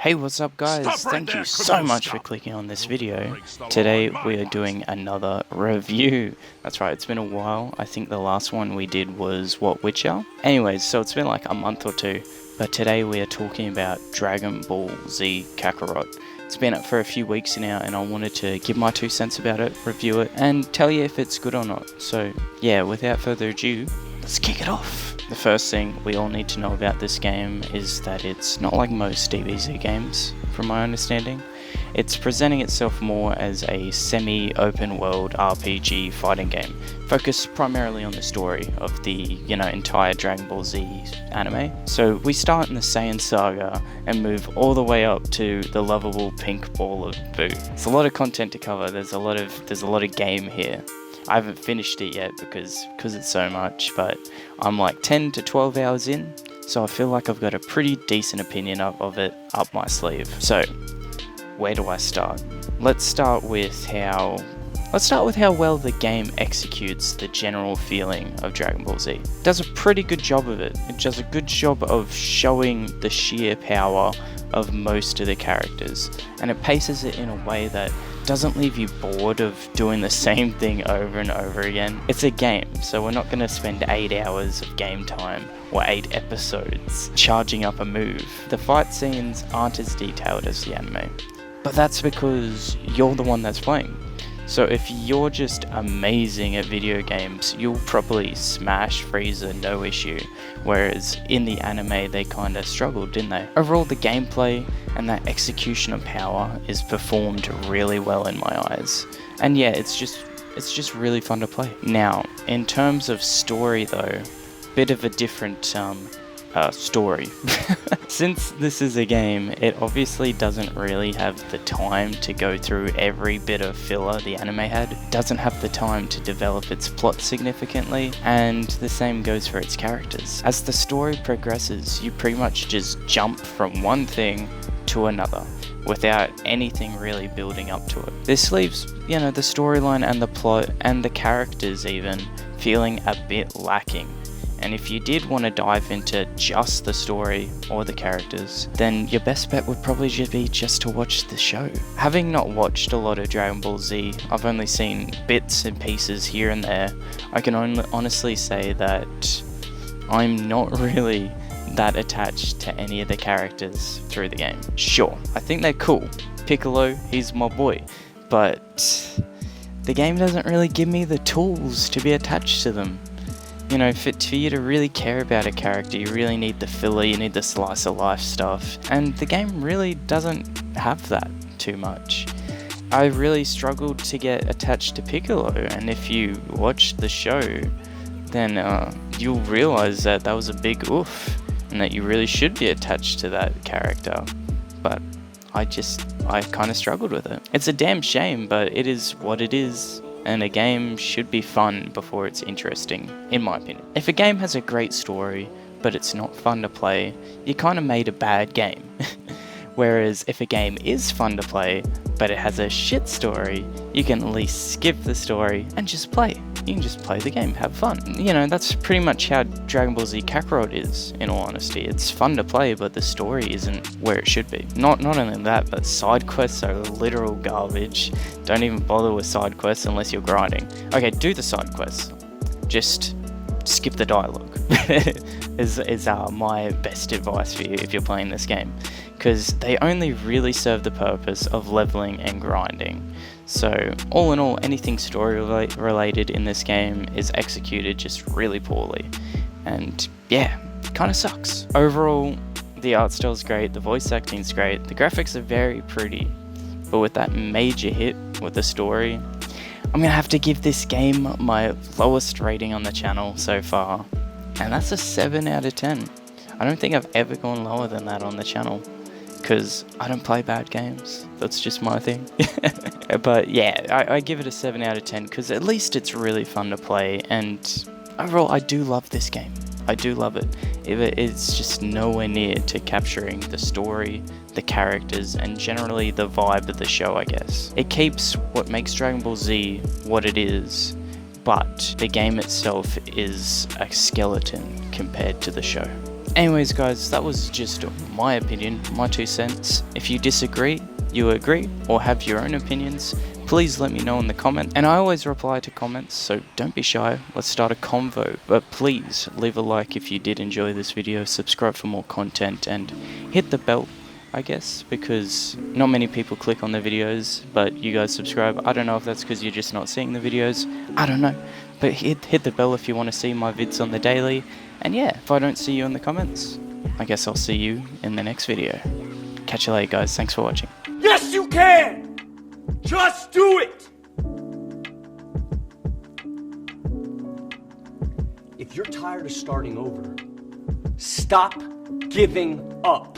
Hey, what's up guys? Thank you so much for clicking on this video. Today we are doing another review. That's right, it's been a while. I think the last one we did was Witcher? Anyways, so it's been like a month or two, but today we are talking about Dragon Ball Z Kakarot. It's been up for a few weeks now and I wanted to give my 2 cents about it, review it, and tell you if it's good or not. So yeah, without further ado, let's kick it off. The first thing we all need to know about this game is that it's not like most DBZ games, from my understanding. It's presenting itself more as a semi-open world RPG fighting game, focused primarily on the story of the, entire Dragon Ball Z anime. So we start in the Saiyan saga and move all the way up to the lovable pink ball of Boo. It's a lot of content to cover. There's a lot of game here. I haven't finished it yet because it's so much, but I'm like 10 to 12 hours in, so I feel like I've got a pretty decent opinion of it up my sleeve. So, where do I start? Let's start with how well the game executes the general feeling of Dragon Ball Z. It does a pretty good job of it. It does a good job of showing the sheer power of most of the characters, and it paces it in a way that doesn't leave you bored of doing the same thing over and over again. It's a game, so we're not going to spend 8 hours of game time or 8 episodes charging up a move. The fight scenes aren't as detailed as the anime, but that's because you're the one that's playing. So if you're just amazing at video games, you'll probably smash Frieza no issue, whereas in the anime they kinda struggled, didn't they? Overall, the gameplay and that execution of power is performed really well in my eyes. And yeah, it's just really fun to play. Now, in terms of story though, bit of a different story. Since this is a game, it obviously doesn't really have the time to go through every bit of filler the anime had. It doesn't have the time to develop its plot significantly, and the same goes for its characters. As the story progresses, you pretty much just jump from one thing to another without anything really building up to it. This leaves, the storyline and the plot and the characters even feeling a bit lacking. And if you did want to dive into just the story or the characters, then your best bet would probably be just to watch the show. Having not watched a lot of Dragon Ball Z, I've only seen bits and pieces here and there, I can honestly say that I'm not really that attached to any of the characters through the game. Sure, I think they're cool. Piccolo, he's my boy, but the game doesn't really give me the tools to be attached to them. For you to really care about a character, you really need the filler, you need the slice of life stuff, and the game really doesn't have that too much. I really struggled to get attached to Piccolo, and if you watch the show, then you'll realize that was a big oof, and that you really should be attached to that character, but I kind of struggled with it. It's a damn shame, but it is what it is. And a game should be fun before it's interesting, in my opinion. If a game has a great story, but it's not fun to play, you kind of made a bad game. Whereas if a game is fun to play, but it has a shit story, you can at least skip the story and just play. You can just play the game, have fun. That's pretty much how Dragon Ball Z Kakarot is, in all honesty. It's fun to play, but the story isn't where it should be. Not only that, but side quests are literal garbage. Don't even bother with side quests unless you're grinding. Okay, do the side quests. Just skip the dialogue. is my best advice for you if you're playing this game. Because they only really serve the purpose of leveling and grinding. So, all in all, anything story related in this game is executed just really poorly. And yeah, kind of sucks. Overall, the art style's great, the voice acting's great, the graphics are very pretty. But with that major hit with the story, I'm gonna have to give this game my lowest rating on the channel so far. And that's a 7 out of 10. I don't think I've ever gone lower than that on the channel, because I don't play bad games. That's just my thing. But yeah, I give it a 7 out of 10 because at least it's really fun to play, and overall I do love this game. I do love it. It's just nowhere near to capturing the story, the characters, and generally the vibe of the show, I guess. It keeps what makes Dragon Ball Z what it is, but the game itself is a skeleton compared to the show. Anyways guys, that was just my opinion, my 2 cents. If you disagree, you agree, or have your own opinions, please let me know in the comments. And I always reply to comments, so don't be shy, let's start a convo. But please leave a like if you did enjoy this video, subscribe for more content, and hit the bell, I guess, because not many people click on the videos, but you guys subscribe. I don't know if that's because you're just not seeing the videos, I don't know. But hit the bell if you want to see my vids on the daily. And yeah, if I don't see you in the comments, I guess I'll see you in the next video. Catch you later guys, thanks for watching. Yes, you can! Just do it! If you're tired of starting over, stop giving up.